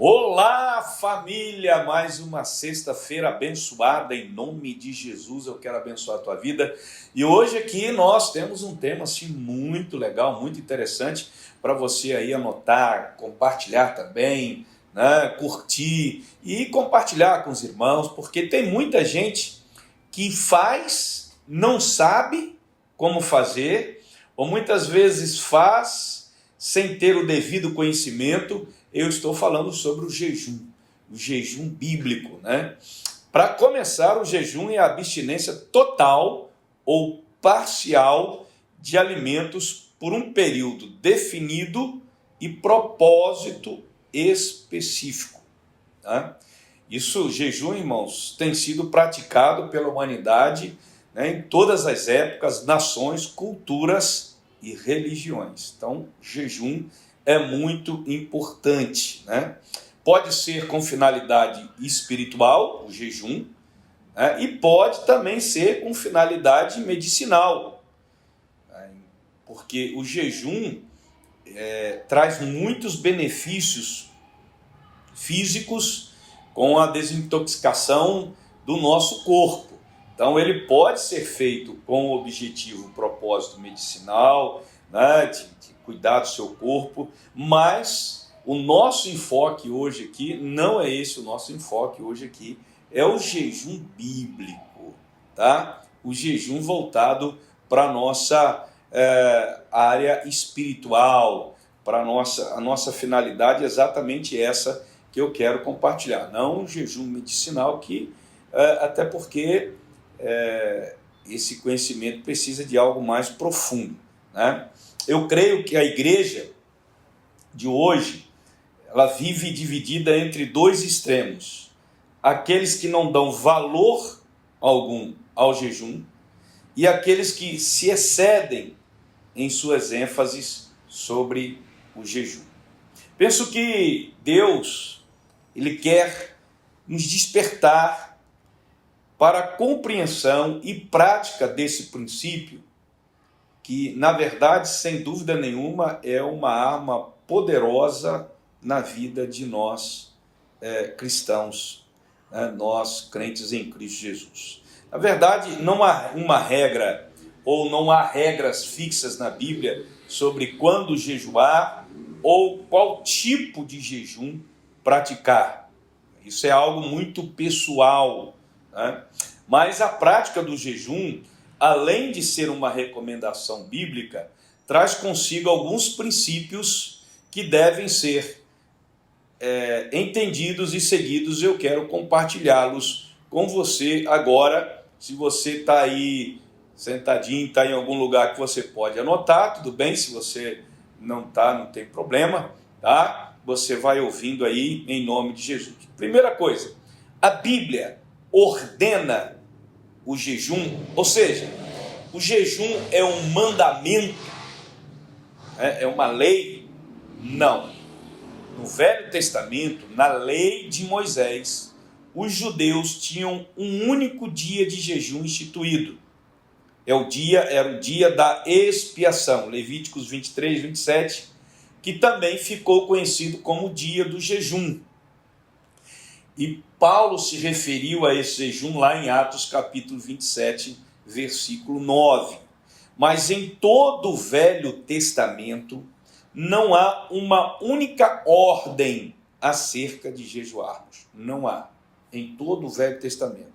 Olá, família! Mais uma sexta-feira abençoada, em nome de Jesus. Eu quero abençoar a tua vida. E hoje aqui nós temos um tema assim muito legal, muito interessante para você aí anotar, compartilhar também, né? Curtir e compartilhar com os irmãos, porque tem muita gente que faz, não sabe como fazer, ou muitas vezes faz sem ter o devido conhecimento. Eu estou falando sobre o jejum bíblico, né? Para começar, o jejum é a abstinência total ou parcial de alimentos por um período definido e propósito específico, tá? Isso, jejum, irmãos, tem sido praticado pela humanidade, né, em todas as épocas, nações, culturas e religiões. Então, jejum é muito importante, né? Pode ser com finalidade espiritual, o jejum, né? E pode também ser com finalidade medicinal, né? Porque o jejum traz muitos benefícios físicos com a desintoxicação do nosso corpo. Então ele pode ser feito com o objetivo, propósito medicinal, né, de cuidar do seu corpo, mas o nosso enfoque hoje aqui não é esse. O nosso enfoque hoje aqui é o jejum bíblico, tá? O jejum voltado para a nossa área espiritual, para a nossa finalidade, exatamente essa que eu quero compartilhar. Não um jejum medicinal, que até porque esse conhecimento precisa de algo mais profundo, né? Eu creio que a igreja de hoje, ela vive dividida entre dois extremos: aqueles que não dão valor algum ao jejum e aqueles que se excedem em suas ênfases sobre o jejum. Penso que Deus, Ele quer nos despertar para a compreensão e prática desse princípio, que, na verdade, sem dúvida nenhuma, é uma arma poderosa na vida de nós cristãos, né? Nós crentes em Cristo Jesus. Na verdade, não há uma regra, ou não há regras fixas na Bíblia sobre quando jejuar ou qual tipo de jejum praticar. Isso é algo muito pessoal, né? Mas a prática do jejum, além de ser uma recomendação bíblica, traz consigo alguns princípios que devem ser entendidos e seguidos. Eu quero compartilhá-los com você agora. Se você está aí sentadinho, está em algum lugar que você pode anotar, tudo bem. Se você não está, não tem problema, tá? Você vai ouvindo aí em nome de Jesus. Primeira coisa, a Bíblia ordena o jejum, ou seja, o jejum é um mandamento, é uma lei? Não. No Velho Testamento, na lei de Moisés, os judeus tinham um único dia de jejum instituído. Era o dia da expiação, Levíticos 23, 27, que também ficou conhecido como o dia do jejum. E Paulo se referiu a esse jejum lá em Atos capítulo 27, versículo 9. Mas em todo o Velho Testamento não há uma única ordem acerca de jejuarmos. Não há. Em todo o Velho Testamento.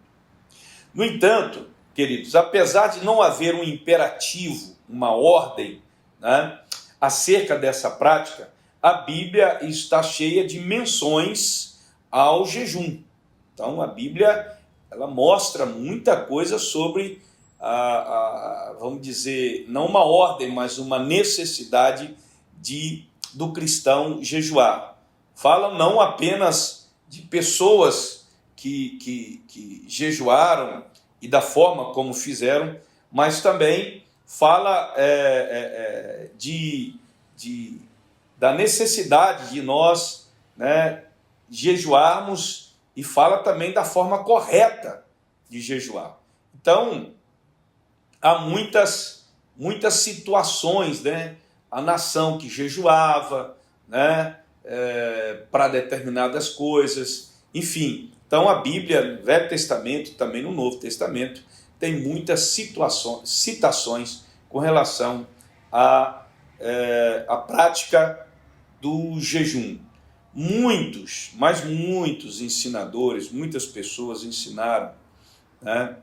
No entanto, queridos, apesar de não haver um imperativo, uma ordem, né, acerca dessa prática, a Bíblia está cheia de menções ao jejum. Então a Bíblia, ela mostra muita coisa sobre vamos dizer, não uma ordem, mas uma necessidade do cristão jejuar. Fala não apenas de pessoas que jejuaram e da forma como fizeram, mas também fala da necessidade de nós, né, jejuarmos, e fala também da forma correta de jejuar. Então, há muitas situações, né? A nação que jejuava, né? para determinadas coisas, enfim. Então a Bíblia, no Velho Testamento, também no Novo Testamento, tem muitas citações com relação à prática do jejum. Muitos, mas muitos ensinadores, muitas pessoas ensinaram, né,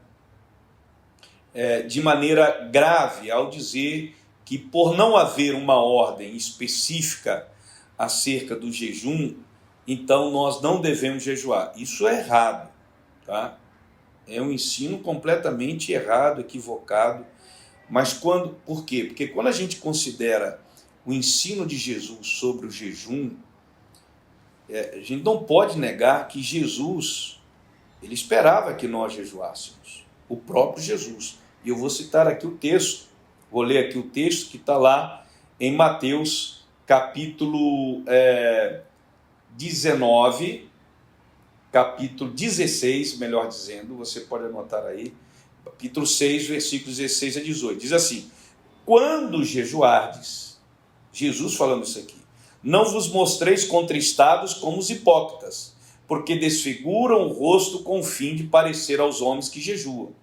de maneira grave ao dizer que, por não haver uma ordem específica acerca do jejum, então nós não devemos jejuar. Isso é errado, tá? É um ensino completamente errado, equivocado. Mas por quê? Porque quando a gente considera o ensino de Jesus sobre o jejum, a gente não pode negar que Jesus, ele esperava que nós jejuássemos, o próprio Jesus. E eu vou citar aqui o texto, vou ler aqui o texto que está lá em Mateus, capítulo 19, capítulo 16, melhor dizendo, você pode anotar aí, capítulo 6, versículos 16 a 18, diz assim: quando jejuardes, Jesus falando isso aqui, não vos mostreis contristados como os hipócritas, porque desfiguram o rosto com o fim de parecer aos homens que jejuam.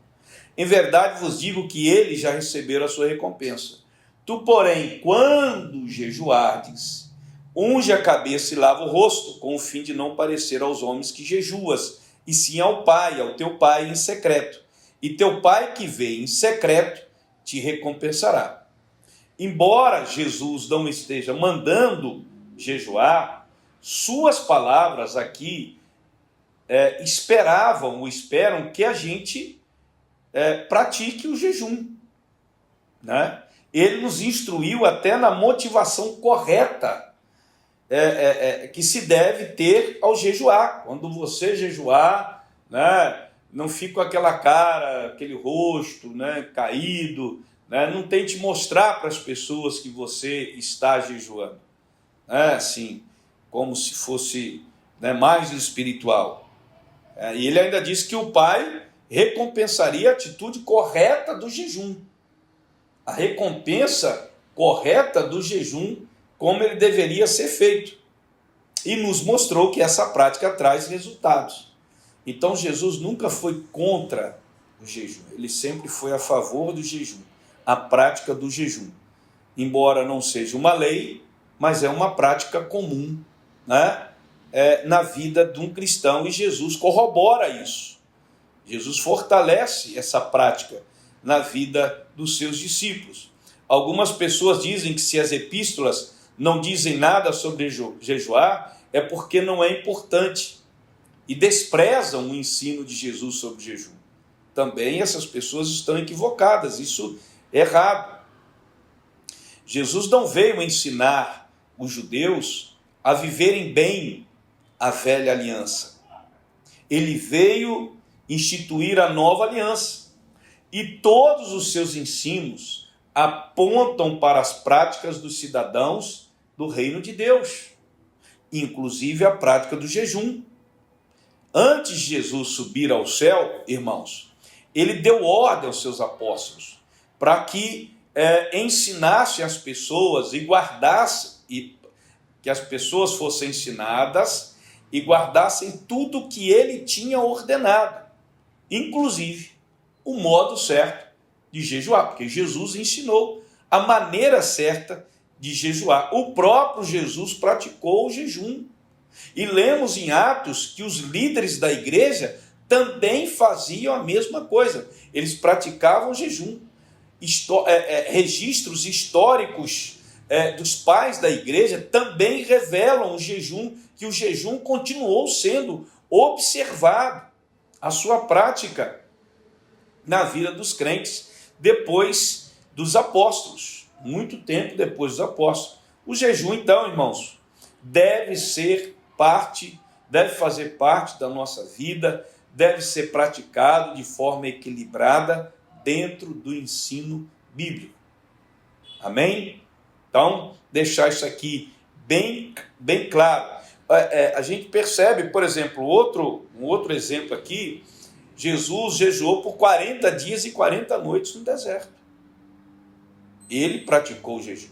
Em verdade vos digo que eles já receberam a sua recompensa. Tu, porém, quando jejuardes, unge a cabeça e lava o rosto, com o fim de não parecer aos homens que jejuas, e sim ao Pai, ao teu Pai em secreto. E teu Pai que vê em secreto te recompensará. Embora Jesus não esteja mandando jejuar, suas palavras aqui esperavam ou esperam que a gente pratique o jejum, né? Ele nos instruiu até na motivação correta que se deve ter ao jejuar. Quando você jejuar, né, não fica com aquela cara, aquele rosto, né, caído, né, não tente mostrar para as pessoas que você está jejuando, né, assim, como se fosse, né, mais espiritual. E ele ainda disse que o Pai recompensaria a atitude correta do jejum. A recompensa correta do jejum, como ele deveria ser feito. E nos mostrou que essa prática traz resultados. Então Jesus nunca foi contra o jejum, ele sempre foi a favor do jejum, a prática do jejum. Embora não seja uma lei, mas é uma prática comum, né, na vida de um cristão, e Jesus corrobora isso. Jesus fortalece essa prática na vida dos seus discípulos. Algumas pessoas dizem que se as epístolas não dizem nada sobre jejuar, é porque não é importante, e desprezam o ensino de Jesus sobre o jejum. Também essas pessoas estão equivocadas, isso é errado. Jesus não veio ensinar os judeus a viverem bem a velha aliança. Ele veio instituir a nova aliança. E todos os seus ensinos apontam para as práticas dos cidadãos do reino de Deus, inclusive a prática do jejum. Antes de Jesus subir ao céu, irmãos, ele deu ordem aos seus apóstolos para que ensinasse as pessoas e guardasse, e que as pessoas fossem ensinadas e guardassem tudo o que ele tinha ordenado, inclusive o modo certo de jejuar, porque Jesus ensinou a maneira certa de jejuar. O próprio Jesus praticou o jejum. E lemos em Atos que os líderes da igreja também faziam a mesma coisa. Eles praticavam o jejum. Registros históricos dos pais da igreja também revelam o jejum, que o jejum continuou sendo observado, a sua prática na vida dos crentes depois dos apóstolos, muito tempo depois dos apóstolos. O jejum, então, irmãos, deve fazer parte da nossa vida, deve ser praticado de forma equilibrada dentro do ensino bíblico. Amém? Então, deixar isso aqui bem claro. A gente percebe, por exemplo, um outro exemplo aqui, Jesus jejuou por 40 dias e 40 noites no deserto. Ele praticou o jejum.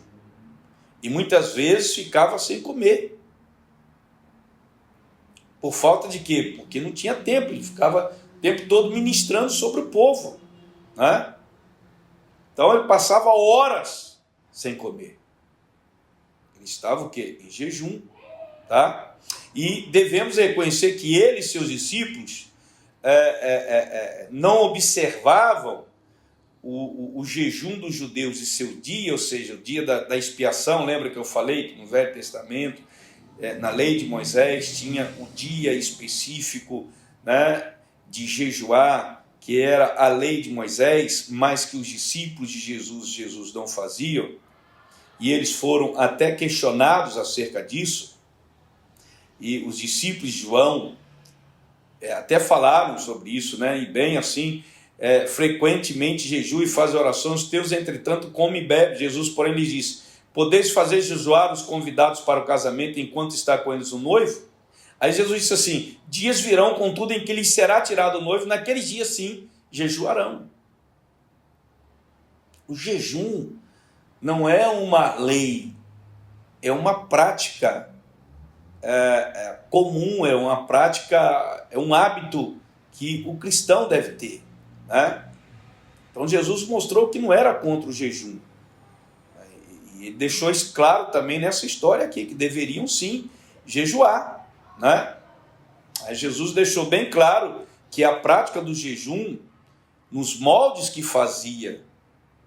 E muitas vezes ficava sem comer. Por falta de quê? Porque não tinha tempo, ele ficava o tempo todo ministrando sobre o povo, né? Então ele passava horas sem comer. Ele estava o quê? Em jejum, tá? E devemos reconhecer que ele e seus discípulos não observavam o jejum dos judeus e seu dia, ou seja, o dia da expiação. Lembra que eu falei que no Velho Testamento, na lei de Moisés, tinha o dia específico, né, de jejuar, que era a lei de Moisés, mas que os discípulos de Jesus não faziam, e eles foram até questionados acerca disso, e os discípulos de João até falaram sobre isso, né, e bem assim, frequentemente jejua e faz orações, os teus, entretanto, come e bebe. Jesus, porém, lhes disse: podeis fazer jejuar os convidados para o casamento enquanto está com eles o noivo? Aí Jesus disse assim: dias virão, contudo, em que lhes será tirado o noivo, naqueles dias sim jejuarão. O jejum não é uma lei, é uma prática comum, é uma prática, é um hábito que o cristão deve ter, né? Então Jesus mostrou que não era contra o jejum, e ele deixou isso claro também nessa história aqui, que deveriam sim jejuar, né? Aí Jesus deixou bem claro que a prática do jejum, nos moldes que fazia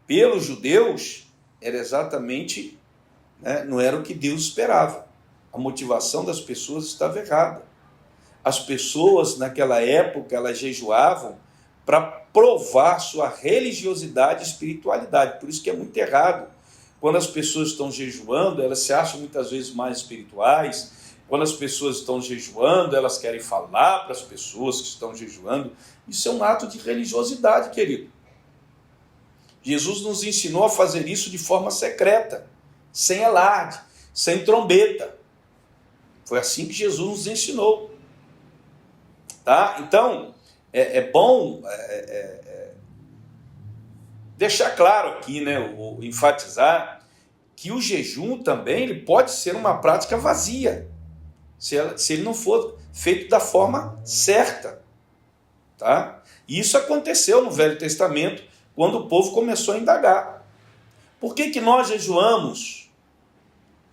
pelos judeus, era exatamente, né, não era o que Deus esperava. A motivação das pessoas estava errada. As pessoas naquela época, elas jejuavam para provar sua religiosidade e espiritualidade. Por isso que é muito errado. Quando as pessoas estão jejuando, elas se acham muitas vezes mais espirituais. Quando as pessoas estão jejuando, elas querem falar para as pessoas que estão jejuando. Isso é um ato de religiosidade, querido. Jesus nos ensinou a fazer isso de forma secreta, sem alarde, sem trombeta. Foi assim que Jesus nos ensinou. Tá? Então, é bom deixar claro aqui, né, enfatizar que o jejum também ele pode ser uma prática vazia, se ele não for feito da forma certa. Tá? E isso aconteceu no Velho Testamento, quando o povo começou a indagar. Por que nós jejuamos?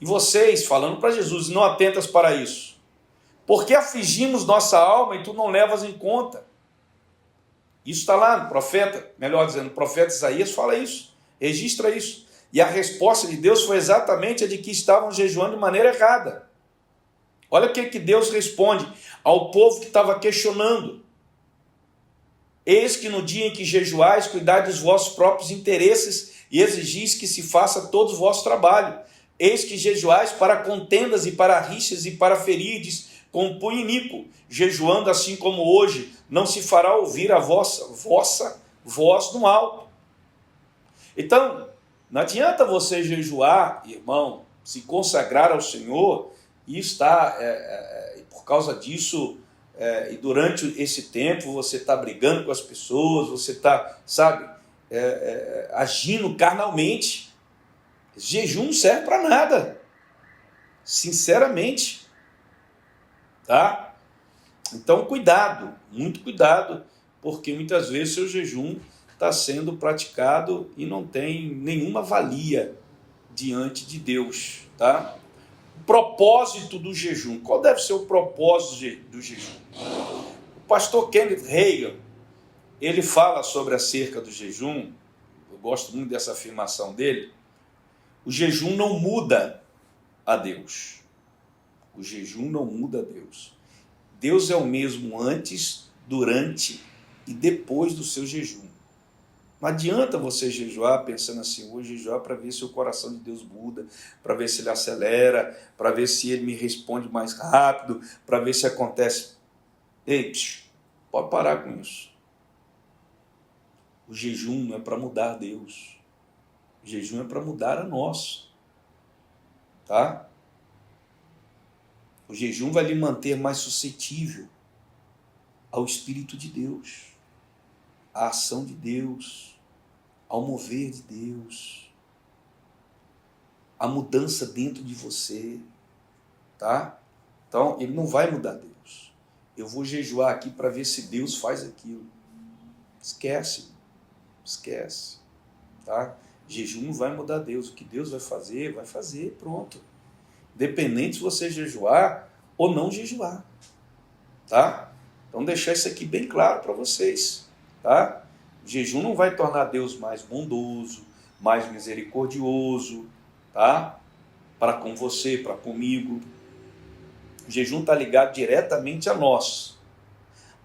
E vocês, falando para Jesus, não atentas para isso? Por que afligimos nossa alma e tu não levas em conta? Isso está lá no profeta, melhor dizendo, o profeta Isaías fala isso, registra isso. E a resposta de Deus foi exatamente a de que estavam jejuando de maneira errada. Olha o que Deus responde ao povo que estava questionando. Eis que no dia em que jejuais, cuidai dos vossos próprios interesses e exigis que se faça todo o vosso trabalho. Eis que jejuais para contendas e para rixas e para ferides com punho iníquo, jejuando assim como hoje, não se fará ouvir a vossa voz no alto. Então, não adianta você jejuar, irmão, se consagrar ao Senhor e estar, por causa disso, e durante esse tempo você está brigando com as pessoas, você está, sabe, agindo carnalmente. Jejum não serve para nada, sinceramente, tá? Então cuidado, muito cuidado, porque muitas vezes seu jejum está sendo praticado e não tem nenhuma valia diante de Deus, tá? O propósito do jejum, qual deve ser o propósito do jejum? O pastor Kenneth Hagin, ele fala sobre acerca do jejum, eu gosto muito dessa afirmação dele. O jejum não muda a Deus. O jejum não muda a Deus. Deus é o mesmo antes, durante e depois do seu jejum. Não adianta você jejuar pensando assim, vou jejuar para ver se o coração de Deus muda, para ver se ele acelera, para ver se ele me responde mais rápido, para ver se acontece. Ei, pode parar com isso. O jejum não é para mudar Deus. O jejum é para mudar a nós. Tá? O jejum vai lhe manter mais suscetível ao Espírito de Deus, à ação de Deus, ao mover de Deus, à mudança dentro de você, tá? Então, ele não vai mudar Deus. eu vou jejuar aqui para ver se Deus faz aquilo. Esquece, esquece, tá? Jejum não vai mudar Deus. O que Deus vai fazer, pronto. Independente se você jejuar ou não jejuar, tá? Então deixar isso aqui bem claro para vocês, tá? O jejum não vai tornar Deus mais bondoso, mais misericordioso, tá? Para com você, para comigo. O jejum está ligado diretamente a nós.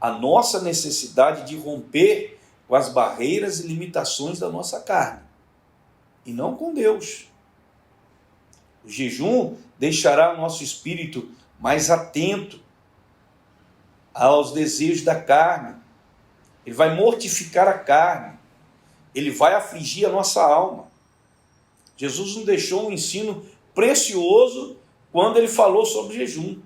A nossa necessidade de romper com as barreiras e limitações da nossa carne. E não com Deus. O jejum deixará o nosso espírito mais atento aos desejos da carne. Ele vai mortificar a carne. Ele vai afligir a nossa alma. Jesus nos deixou um ensino precioso quando ele falou sobre jejum.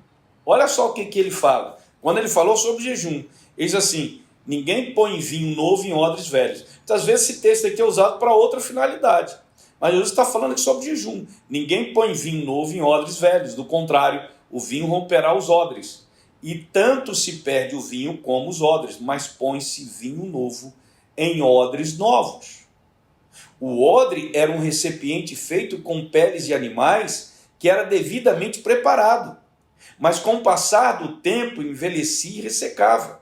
Olha só o que ele fala. Quando ele falou sobre jejum, ele diz assim: ninguém põe vinho novo em odres velhos. Muitas vezes esse texto aqui é usado para outra finalidade. Mas Jesus está falando aqui sobre jejum. Ninguém põe vinho novo em odres velhos. Do contrário, o vinho romperá os odres. E tanto se perde o vinho como os odres, mas põe-se vinho novo em odres novos. O odre era um recipiente feito com peles de animais que era devidamente preparado, mas com o passar do tempo envelhecia e ressecava.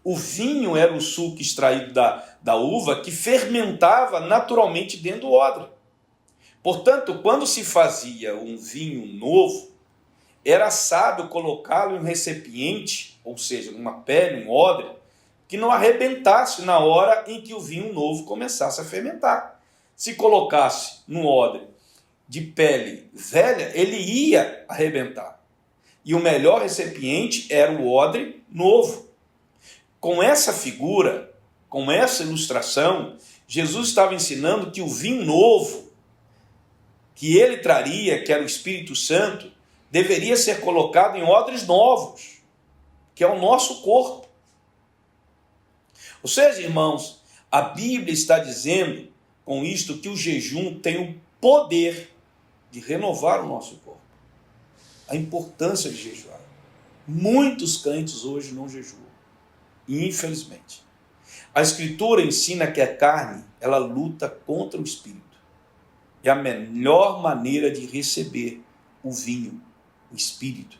O vinho era o suco extraído da uva que fermentava naturalmente dentro do odre. Portanto, quando se fazia um vinho novo, era sábio colocá-lo em um recipiente, ou seja, numa pele, um odre, que não arrebentasse na hora em que o vinho novo começasse a fermentar. Se colocasse num odre de pele velha, ele ia arrebentar. E o melhor recipiente era o odre novo. Com essa figura, com essa ilustração, Jesus estava ensinando que o vinho novo que ele traria, que era o Espírito Santo, deveria ser colocado em odres novos, que é o nosso corpo. Ou seja, irmãos, a Bíblia está dizendo com isto que o jejum tem o poder de renovar o nosso corpo. A importância de jejuar. Muitos crentes hoje não jejuam, infelizmente. A Escritura ensina que a carne, ela luta contra o Espírito. E a melhor maneira de receber o vinho, o Espírito,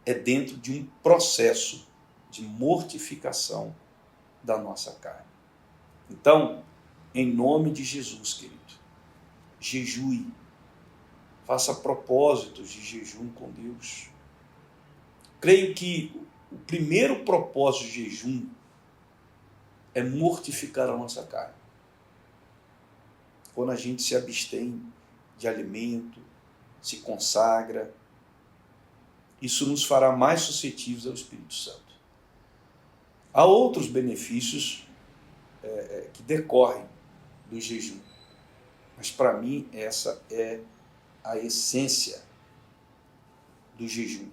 é dentro de um processo de mortificação da nossa carne. Então, em nome de Jesus, querido, jejue, faça propósitos de jejum com Deus. Creio que o primeiro propósito de jejum é mortificar a nossa carne. Quando a gente se abstém de alimento, se consagra, isso nos fará mais suscetíveis ao Espírito Santo. Há outros benefícios que decorrem do jejum, mas para mim essa é a essência do jejum.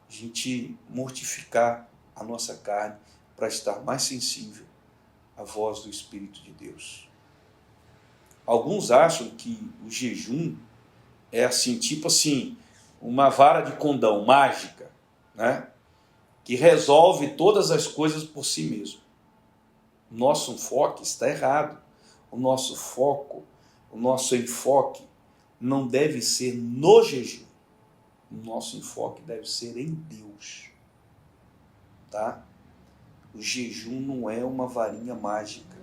A gente mortificar a nossa carne para estar mais sensível à voz do Espírito de Deus. Alguns acham que o jejum é assim, tipo assim, uma vara de condão mágica, né? Que resolve todas as coisas por si mesmo. O nosso enfoque está errado. O nosso foco, o nosso enfoque não deve ser no jejum. O nosso enfoque deve ser em Deus. Tá? O jejum não é uma varinha mágica.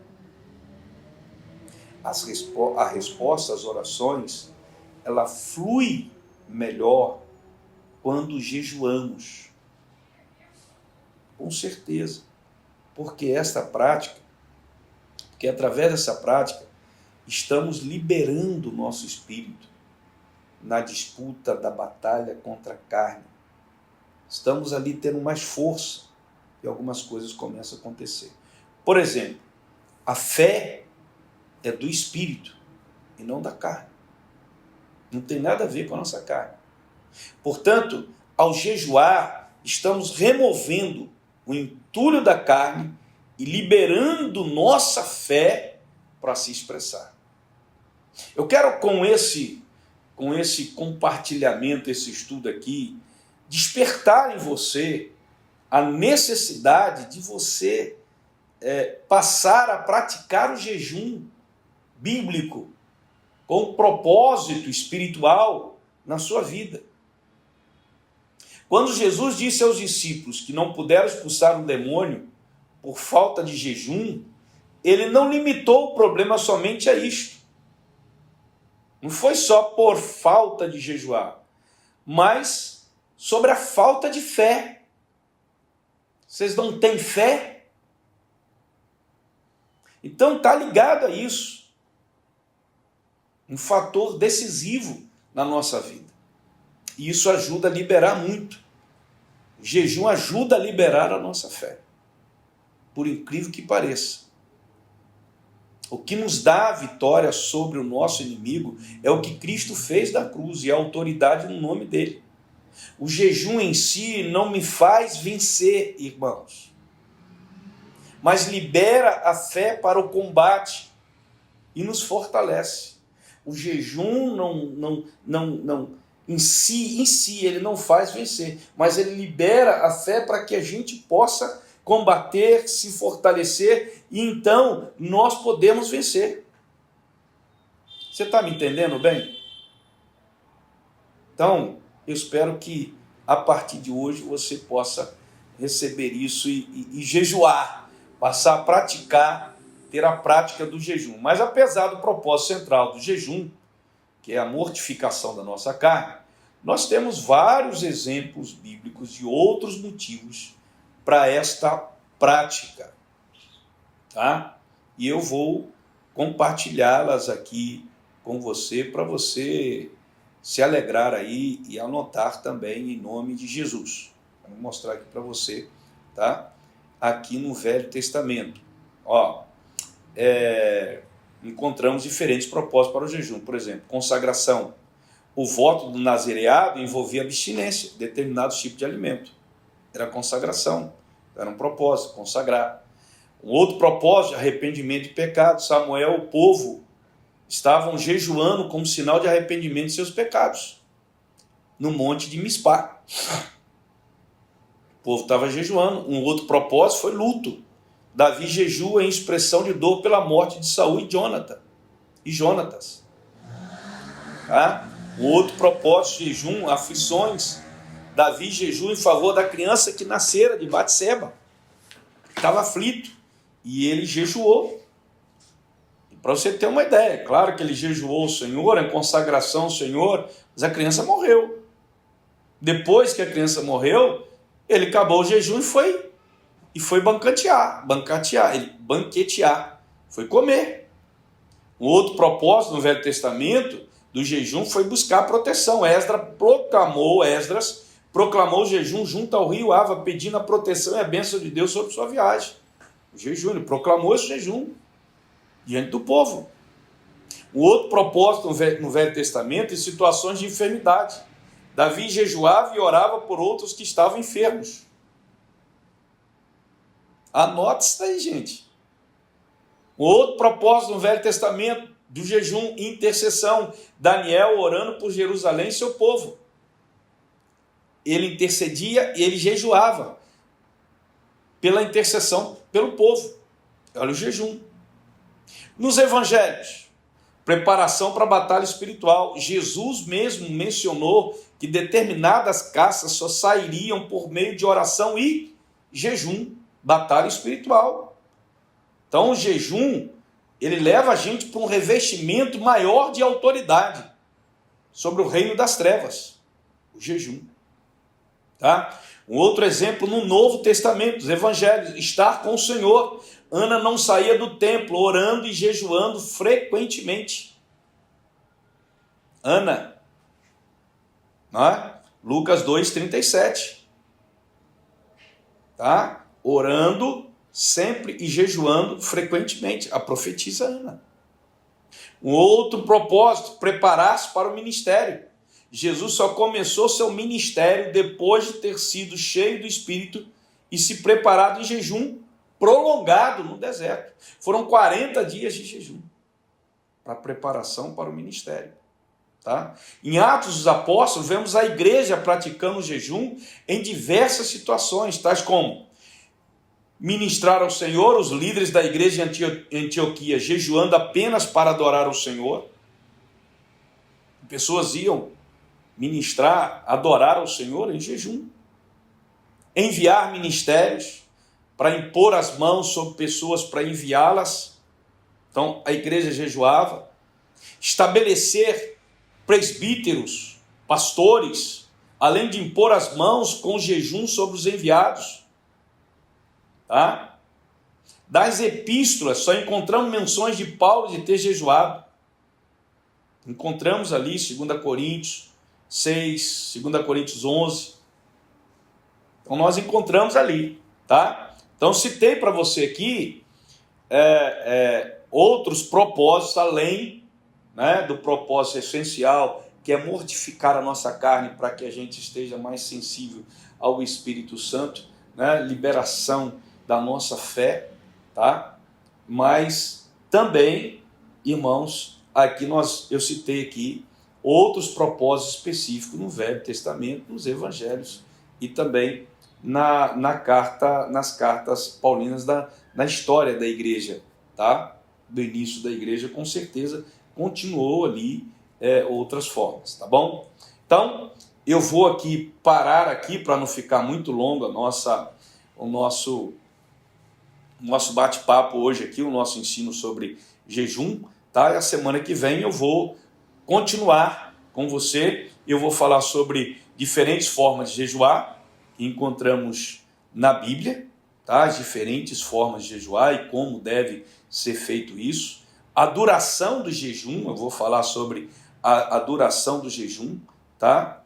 A resposta às orações, ela flui melhor quando jejuamos. Com certeza. Porque através dessa prática, estamos liberando o nosso espírito na disputa da batalha contra a carne. Estamos ali tendo mais força e algumas coisas começam a acontecer. Por exemplo, a fé é do espírito e não da carne. Não tem nada a ver com a nossa carne. Portanto, ao jejuar, estamos removendo o entulho da carne e liberando nossa fé para se expressar. Eu quero com esse compartilhamento, esse estudo aqui, despertar em você a necessidade de você passar a praticar o jejum bíblico com propósito espiritual na sua vida. Quando Jesus disse aos discípulos que não puderam expulsar um demônio por falta de jejum, ele não limitou o problema somente a isto. Não foi só por falta de jejuar, mas sobre a falta de fé. Vocês não têm fé? Então está ligado a isso. Um fator decisivo na nossa vida. E isso ajuda a liberar muito. O jejum ajuda a liberar a nossa fé. Por incrível que pareça. O que nos dá a vitória sobre o nosso inimigo é o que Cristo fez da cruz e a autoridade no nome dele. O jejum em si não me faz vencer, irmãos, mas libera a fé para o combate e nos fortalece. O jejum em si ele não faz vencer, mas ele libera a fé para que a gente possa combater, se fortalecer, e então nós podemos vencer. Você está me entendendo bem? Então, eu espero que a partir de hoje você possa receber isso e jejuar, passar a praticar, ter a prática do jejum. Mas apesar do propósito central do jejum, que é a mortificação da nossa carne, nós temos vários exemplos bíblicos de outros motivos para esta prática, tá? E eu vou compartilhá-las aqui com você, para você se alegrar aí e anotar também em nome de Jesus. Vou mostrar aqui para você, tá? Aqui no Velho Testamento, ó, encontramos diferentes propósitos para o jejum. Por exemplo, consagração. O voto do nazireado envolvia abstinência de determinados tipos de alimento. Era consagração, era um propósito, consagrar. Um outro propósito, arrependimento de pecado. Samuel, o povo, estavam jejuando como sinal de arrependimento de seus pecados, no monte de Mispá. O povo estava jejuando. Um outro propósito foi luto. Davi jejua em expressão de dor pela morte de Saul e Jonatas. Tá? Um outro propósito de jejum, aflições. Davi jejua em favor da criança que nascera de Batseba. Estava aflito. E ele jejuou. Para você ter uma ideia, claro que ele jejuou o Senhor, em consagração ao Senhor, mas a criança morreu. Depois que a criança morreu, ele acabou o jejum e foi banquetear, foi comer. Um outro propósito no Velho Testamento do jejum foi buscar proteção. Esdras proclamou o jejum junto ao rio Ava, pedindo a proteção e a bênção de Deus sobre sua viagem. O jejum, ele proclamou esse jejum diante do povo. Um outro propósito no Velho Testamento, em situações de enfermidade. Davi jejuava e orava por outros que estavam enfermos. Anote isso aí, gente. Um outro propósito no Velho Testamento do jejum, intercessão. Daniel orando por Jerusalém e seu povo. Ele intercedia e ele jejuava pela intercessão pelo povo. Olha o jejum. Nos evangelhos, preparação para a batalha espiritual. Jesus mesmo mencionou que determinadas caças só sairiam por meio de oração e jejum, batalha espiritual. Então o jejum, ele leva a gente para um revestimento maior de autoridade sobre o reino das trevas, o jejum. Tá? Um outro exemplo no Novo Testamento, os evangelhos, estar com o Senhor. Ana não saía do templo, orando e jejuando frequentemente. Ana, não é? Lucas 2,37. Tá? Orando sempre e jejuando frequentemente. A profetisa Ana. Um outro propósito, preparar-se para o ministério. Jesus só começou seu ministério depois de ter sido cheio do Espírito e se preparado em jejum prolongado no deserto. Foram 40 dias de jejum para preparação para o ministério. Tá? Em Atos dos Apóstolos, vemos a igreja praticando o jejum em diversas situações, tais como ministrar ao Senhor, os líderes da igreja em Antioquia jejuando apenas para adorar ao Senhor. Pessoas iam ministrar, adorar ao Senhor em jejum. Enviar ministérios para impor as mãos sobre pessoas para enviá-las. Então a igreja jejuava. Estabelecer presbíteros, pastores, além de impor as mãos com jejum sobre os enviados. Tá? Das epístolas, só encontramos menções de Paulo de ter jejuado. Encontramos ali 2 Coríntios 6, 2 Coríntios 11. Então nós encontramos ali. Tá? Então citei para você aqui outros propósitos além, né, do propósito essencial, que é mortificar a nossa carne para que a gente esteja mais sensível ao Espírito Santo, né, liberação da nossa fé, tá? Mas também, irmãos, aqui eu citei aqui outros propósitos específicos no Velho Testamento, nos Evangelhos e também nas cartas paulinas da história da igreja, tá? Do início da igreja, com certeza continuou ali outras formas, tá bom? Então, eu vou aqui parar aqui para não ficar muito longo o nosso bate-papo hoje aqui, o nosso ensino sobre jejum, tá? E a semana que vem eu vou continuar com você, eu vou falar sobre diferentes formas de jejuar que encontramos na Bíblia, tá? As diferentes formas de jejuar e como deve ser feito isso. A duração do jejum, eu vou falar sobre a duração do jejum, tá?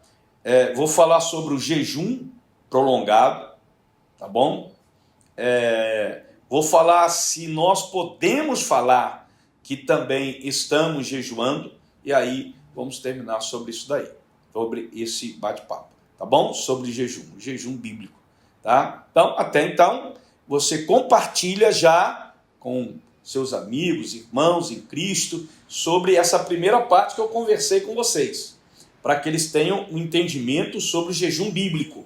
Vou falar sobre o jejum prolongado, tá bom? Vou falar se nós podemos falar que também estamos jejuando, e aí vamos terminar sobre isso daí, sobre esse bate-papo, tá bom? Sobre o jejum bíblico, tá? Então, até então, você compartilha já com seus amigos, irmãos em Cristo, sobre essa primeira parte que eu conversei com vocês, para que eles tenham um entendimento sobre o jejum bíblico,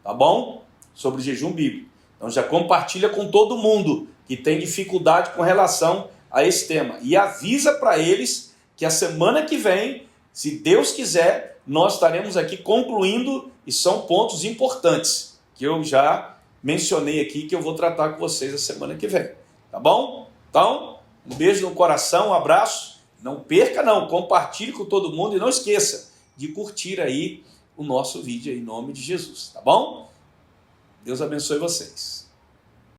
tá bom? Sobre o jejum bíblico. Então já compartilha com todo mundo que tem dificuldade com relação a esse tema. E avisa para eles que a semana que vem, se Deus quiser, nós estaremos aqui concluindo, e são pontos importantes, que eu já mencionei aqui, que eu vou tratar com vocês a semana que vem. Tá bom? Então, um beijo no coração, um abraço. Não perca não, compartilhe com todo mundo e não esqueça de curtir aí o nosso vídeo aí, em nome de Jesus. Tá bom? Deus abençoe vocês.